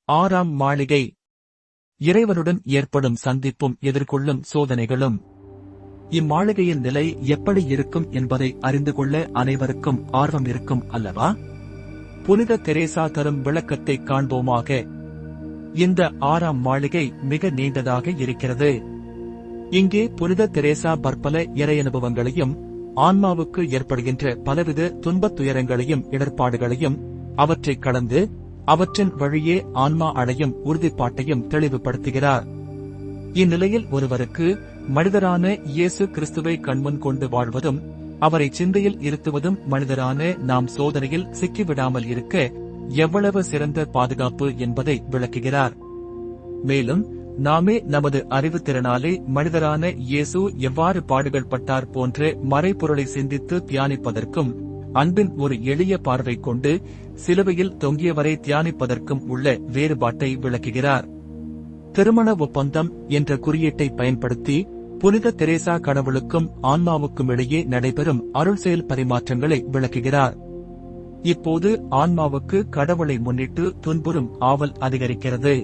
ஆறாம் மாளிகை. இறைவனுடன் ஏற்படும் சந்திப்பும் எதிர்கொள்ளும் சோதனைகளும். இம்மாளிகையின் நிலை எப்படி இருக்கும் என்பதை அறிந்து கொள்ள அனைவருக்கும் ஆர்வம் இருக்கும் அல்லவா? புனித தெரேசா தரும் விளக்கத்தை காண்போமாக. இந்த ஆறாம் மாளிகை மிக நீண்டதாக இருக்கிறது. இங்கே புனித தெரேசா பற்பல இறையனுபவங்களையும் ஆன்மாவுக்கு ஏற்படுகின்ற பலவித துன்பத் துயரங்களையும் இடர்பாடுகளையும் அவற்றை கடந்து அவற்றின் வழியே ஆன்மா அடையும் உறுதிப்பாட்டையும் தெளிவுபடுத்துகிறார். இந்நிலையில் ஒருவருக்கு மனிதரான இயேசு கிறிஸ்துவை கண்முன் கொண்டு வாழ்வதும் அவரை சிந்தையில் இருத்துவதும் மனிதரான நாம் சோதனையில் சிக்கிவிடாமல் இருக்க எவ்வளவு சிறந்த பாதுகாப்பு என்பதை விளக்குகிறார். மேலும் நாமே நமது அறிவுத்திறனாலே மனிதரான இயேசு எவ்வாறு பாடுகள் பட்டார் போன்ற மறைபொருளை சிந்தித்து தியானிப்பதற்கும் அன்பின் ஒரு எளிய பார்வை கொண்டு சிலுவையில் தொங்கியவரை தியானிப்பதற்கும் உள்ள வேறுபாட்டை விளக்குகிறார். திருமண ஒப்பந்தம் என்ற குறியீட்டை பயன்படுத்தி புனித தெரேசா கடவுளுக்கும் ஆன்மாவுக்கும் இடையே நடைபெறும் அருள் செயல் பரிமாற்றங்களை விளக்குகிறார். இப்போது ஆன்மாவுக்கு கடவுளை முன்னிட்டு துன்புறும் ஆவல் அதிகரிக்கிறது.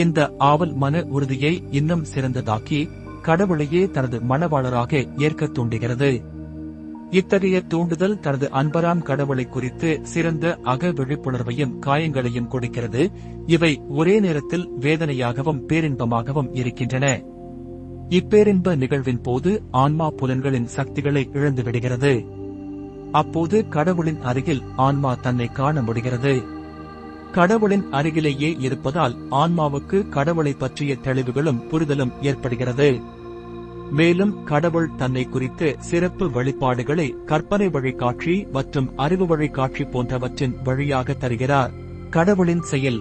இந்த ஆவல் மன உறுதியை இன்னும் சிறந்ததாக்கி கடவுளையே தனது மணவாளராக ஏற்க தூண்டுகிறது. இத்தகைய தூண்டுதல் தனது அன்பராம் கடவுளை குறித்து சிறந்த அக விழிப்புணர்வையும் காயங்களையும் கொடுக்கிறது. இவை ஒரே நேரத்தில் வேதனையாகவும் பேரின்பமாகவும் இருக்கின்றன. இப்பேரின்ப நிகழ்வின் போது ஆன்மா புலன்களின் சக்திகளை இழந்துவிடுகிறது. அப்போது கடவுளின் அருகில் ஆன்மா தன்னை காண முடிகிறது. கடவுளின் அருகிலேயே இருப்பதால் ஆன்மாவுக்கு கடவுளை பற்றிய தெளிவுகளும் புரிதலும் ஏற்படுகிறது. மேலும் கடவுள் தன்னை குறித்து சிறப்பு வெளிப்பாடுகளை கற்பனை வழிகாட்சி மற்றும் அறிவு வழிகாட்சி போன்றவற்றின் வழியாக தருகிறார். கடவுளின் செயல்.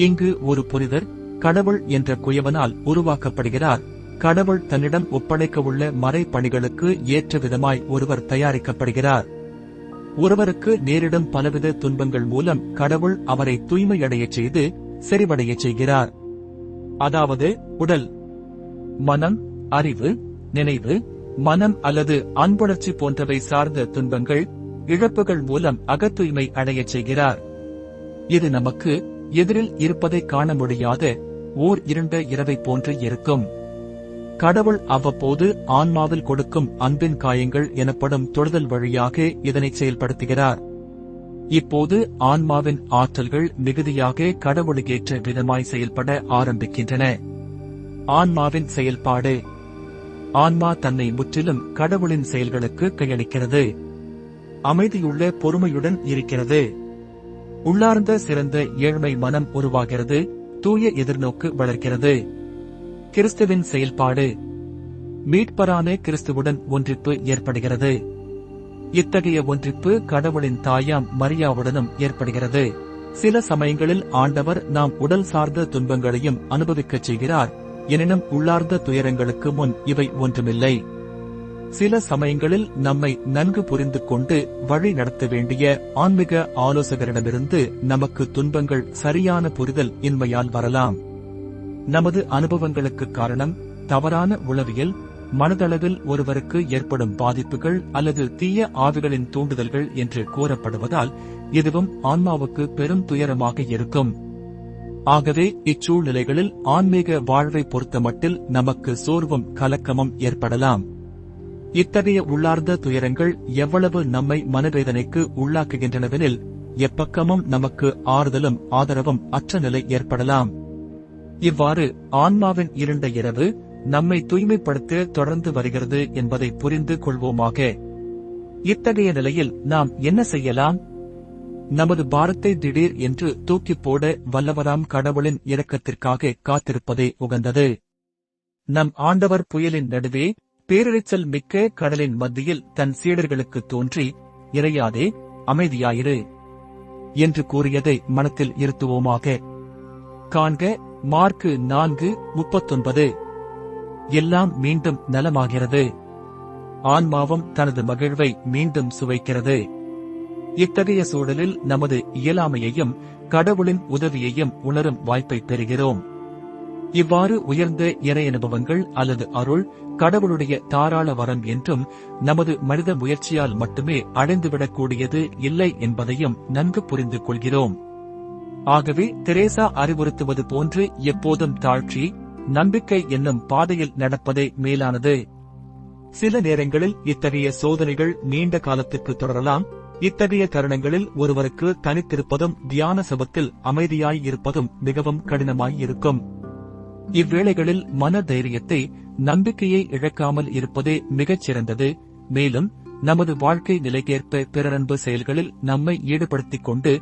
இங்கு ஒரு புனிதர் கடவுள் என்ற குயவனால் உருவாக்கப்படுகிறார். கடவுள் தன்னிடம் ஒப்படைக்கவுள்ள மறைப்பணிகளுக்கு ஏற்ற விதமாய் ஒருவர் தயாரிக்கப்படுகிறார். ஒருவருக்கு நேரிடும் பலவித துன்பங்கள் மூலம் கடவுள் அவரை தூய்மையடையச் செய்து செறிவடையச் செய்கிறார். அதாவது உடல், மனம், அறிவு, நினைவு, மனம் அல்லது அன்புணர்ச்சி போன்றவை சார்ந்த துன்பங்கள், இழப்புகள் மூலம் அகத்தூய்மை அடையச் செய்கிறார். இது நமக்கு எதிரில் இருப்பதை காண முடியாத ஓர் இருண்ட இரவை போன்று இருக்கும். கடவுள் அவ்வப்போது ஆன்மாவில் கொடுக்கும் அன்பின் காயங்கள் எனப்படும் தொடுதல் வழியாக இதனை செயல்படுத்துகிறார். இப்போது ஆன்மாவின் ஆற்றல்கள் மிகுதியாக கடவுளுக்கேற்ற விதமாய் செயல்பட ஆரம்பிக்கின்றன. ஆன்மாவின் செயல்பாடு. ஆன்மா தன்னை முற்றிலும் கடவுளின் செயல்களுக்கு கையளிக்கிறது. அமைதியுள்ள பொறுமையுடன் இருக்கிறது. உள்ளார்ந்த சிறந்த ஏழ்மை மனம் உருவாகிறது. தூய எதிர்நோக்கு வளர்க்கிறது. கிறிஸ்துவின் செயல்பாடு. மீட்பரான கிறிஸ்துவுடன் ஒன்றிப்பு ஏற்படுகிறது. இத்தகைய ஒன்றிப்பு கடவுளின் தாயாம் மரியாவுடனும் ஏற்படுகிறது. சில சமயங்களில் ஆண்டவர் நாம் உடல் சார்ந்த துன்பங்களையும் அனுபவிக்கச் செய்கிறார். எனினும் உள்ளார்ந்த துயரங்களுக்கு முன் இவை ஒன்றுமில்லை. சில சமயங்களில் நம்மை நன்கு புரிந்து கொண்டு வழி நடத்த வேண்டிய ஆன்மீக ஆலோசகரிடமிருந்து நமக்கு துன்பங்கள் சரியான புரிதல் இன்மையால் வரலாம். நமது அனுபவங்களுக்கு காரணம் தவறான உளவியல், மனதளவில் ஒருவருக்கு ஏற்படும் பாதிப்புகள் அல்லது தீய ஆவிகளின் தூண்டுதல்கள் என்று கூறப்படுவதால் இதுவும் ஆன்மாவுக்கு பெரும் துயரமாக இருக்கும். ஆகவே இச்சூழ்நிலைகளில் ஆன்மீக வாழ்வை பொறுத்தமட்டில் நமக்கு சோர்வும் கலக்கமும் ஏற்படலாம். இத்தகைய உள்ளார்ந்த துயரங்கள் எவ்வளவு நம்மை மனவேதனைக்கு உள்ளாக்குகின்றனவெனில் எப்பக்கமும் நமக்கு ஆறுதலும் ஆதரவும் அற்ற நிலை ஏற்படலாம். இவ்வாறு ஆன்மாவின் இருண்ட இரவு நம்மை தூய்மைப்படுத்த தொடர்ந்து வருகிறது என்பதை புரிந்து கொள்வோமாக. இத்தகைய நிலையில் நாம் என்ன செய்யலாம்? நமது பாரத்தை திடீர் என்று தூக்கிப் போட வல்லவராம் கடவுளின் இரக்கத்திற்காக காத்திருப்பதே உகந்தது. நம் ஆண்டவர் புயலின் நடுவே பேரிரைச்சல் மிக்க கடலின் மத்தியில் தன் சீடர்களுக்கு தோன்றி, இறையாதே, அமைதியாயிரு என்று கூறியதை மனத்தில் இருத்துவோமாக. காண்க மார்க்கு 4:39. எல்லாம் மீண்டும் நலமாகிறது. ஆன்மாவும் தனது மகிழ்வை மீண்டும் சுவைக்கிறது. இத்தகைய சூழலில் நமது இயலாமையையும் கடவுளின் உதவியையும் உணரும் வாய்ப்பை பெறுகிறோம். இவ்வாறு உயர்ந்த இறை அனுபவங்கள் அல்லது அருள் கடவுளுடைய தாராள வரம் என்றும் நமது மனித முயற்சியால் மட்டுமே அடைந்துவிடக்கூடியது இல்லை என்பதையும் நன்கு புரிந்து கொள்கிறோம். ஆகவே தெரேசா அறிவுறுத்துவது போன்று எப்போதும் தாழ்ச்சி, நம்பிக்கை என்னும் பாதையில் நடப்பதே மேலானது. சில நேரங்களில் இத்தகைய சோதனைகள் நீண்ட காலத்திற்கு தொடரலாம். இத்தகைய தருணங்களில் ஒருவருக்கு தனித்திருப்பதும் தியான சபத்தில் அமைதியாய் இருப்பதும் மிகவும் கடினமாய் இருக்கும். இவ்வேளைகளில் மன தைரியத்தை, நம்பிக்கையை இழக்காமல் இருப்பதே மிகச் சிறந்தது. மேலும் நமது வாழ்க்கை நிலைக்கேற்ப பிறரன்பு செயல்களில் நம்மை ஈடுபடுத்திக் கொண்டு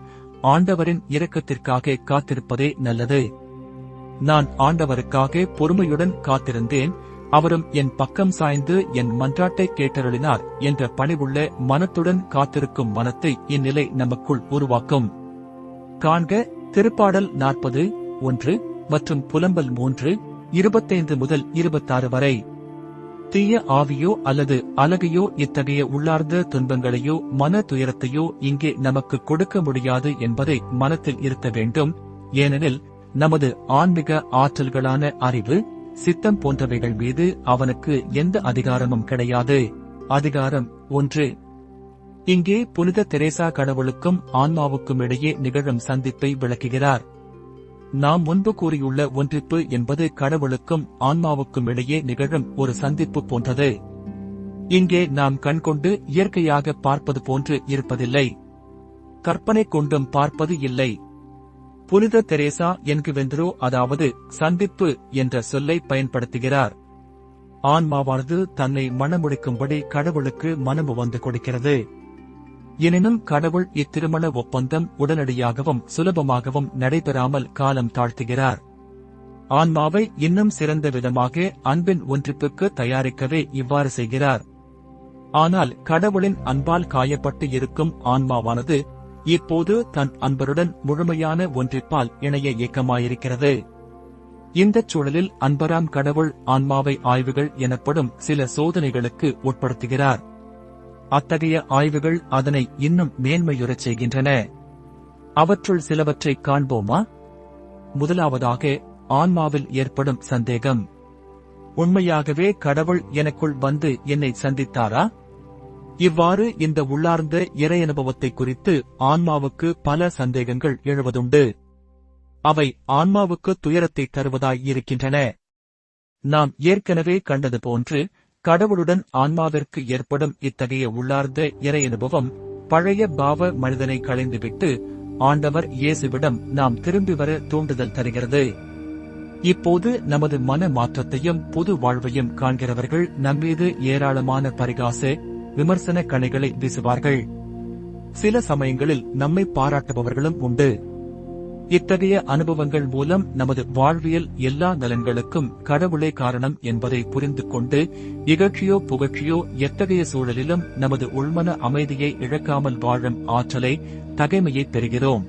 ஆண்டவரின் இரக்கத்திற்காக காத்திருப்பதே நல்லது. நான் ஆண்டவருக்காக பொறுமையுடன் காத்திருந்தேன், அவரும் என் பக்கம் சாய்ந்து என் மன்றாட்டை கேட்டருளினார் என்ற பணிவுள்ள மனத்துடன் காத்திருக்கும் மனத்தை இந்நிலை நமக்குள் உருவாக்கும். காண்க திருப்பாடல் 40:1 மற்றும் புலம்பல் 3:25 முதல் 26 வரை. தீய ஆவியோ அல்லது அலகையோ இத்தகைய உள்ளார்ந்த துன்பங்களையோ மன துயரத்தையோ இங்கே நமக்கு கொடுக்க முடியாது என்பதை மனத்தில் இருத்த வேண்டும். ஏனெனில் நமது ஆன்மீக ஆற்றல்களான அறிவு, சித்தம் போன்றவைகள் மீது அவனுக்கு எந்த அதிகாரமும் கிடையாது. அதிகாரம் 1. இங்கே புனித தெரேசா கடவுளுக்கும் ஆன்மாவுக்கும் இடையே நிகழும் சந்திப்பை விளக்குகிறார். நாம் முன்பு கூறியுள்ள ஒன்றிப்பு என்பது கடவுளுக்கும் ஆன்மாவுக்கும் இடையே நிகழும் ஒரு சந்திப்பு போன்றது. இங்கே நாம் கண்கொண்டு இயற்கையாக பார்ப்பது போன்று இருப்பதில்லை, கற்பனை கொண்டும் பார்ப்பது இல்லை. புனித தெரேசா என்குவென்றோ அதாவது சந்திப்பு என்ற சொல்லை பயன்படுத்துகிறார். ஆன்மாவானது தன்னை மணமுடிக்கும்படி கடவுளுக்கு மனமு வந்து கொடுக்கிறது. எனினும் கடவுள் இத்திருமண ஒப்பந்தம் உடனடியாகவும் சுலபமாகவும் நடைபெறாமல் காலம் தாழ்த்துகிறார். ஆன்மாவை இன்னும் சிறந்த விதமாக அன்பின் ஒன்றிப்புக்கு தயாரிக்கவே இவ்வாறு செய்கிறார். ஆனால் கடவுளின் அன்பால் காயப்பட்டு இருக்கும் ஆன்மாவானது இப்போது தன் அன்பருடன் முழுமையான ஒன்றிப்பால் இணைய இயக்கமாயிருக்கிறது. இந்தச் சூழலில் அன்பராம் கடவுள் ஆன்மாவை ஆய்வுகள் எனப்படும் சில சோதனைகளுக்கு உட்படுத்துகிறார். அத்தகைய ஆய்வுகள் அதனை இன்னும் மேன்மையுறச் செய்கின்றன. அவற்றுள் சிலவற்றை காண்போமா? முதலாவதாக, ஆன்மாவில் ஏற்படும் சந்தேகம். உண்மையாகவே கடவுள் எனக்குள் வந்து என்னை சந்தித்தாரா? இவ்வாறு இந்த உள்ளார்ந்த இறை அனுபவத்தை குறித்து ஆன்மாவுக்கு பல சந்தேகங்கள் எழுவதுண்டு. அவை ஆன்மாவுக்கு துயரத்தை தருவதாய் இருக்கின்றன. நாம் ஏற்கனவே கண்டது போன்று கடவுளுடன் ஆன்மாவிற்கு ஏற்படும் இத்தகைய உள்ளார்ந்த இறை அனுபவம் பழைய பாவ மனிதனை களைந்துவிட்டு ஆண்டவர் இயேசுவிடம் நாம் திரும்பி வர தூண்டுதல் தருகிறது. இப்போது நமது மன மாற்றத்தையும் புது வாழ்வையும் காண்கிறவர்கள் நம்மீது ஏராளமான பரிகாச, விமர்சன கணைகளை வீசுவார்கள். சில சமயங்களில் நம்மை பாராட்டுபவர்களும் உண்டு. இத்தகைய அனுபவங்கள் மூலம் நமது வாழ்வியல் எல்லா நலன்களுக்கும் கடவுளே காரணம் என்பதை புரிந்து கொண்டு இகழ்ச்சியோ புகழ்ச்சியோ எத்தகைய சூழலிலும் நமது உள்மன அமைதியை இழக்காமல் வாழும் ஆற்றலை, தகைமையை பெறுகிறோம்.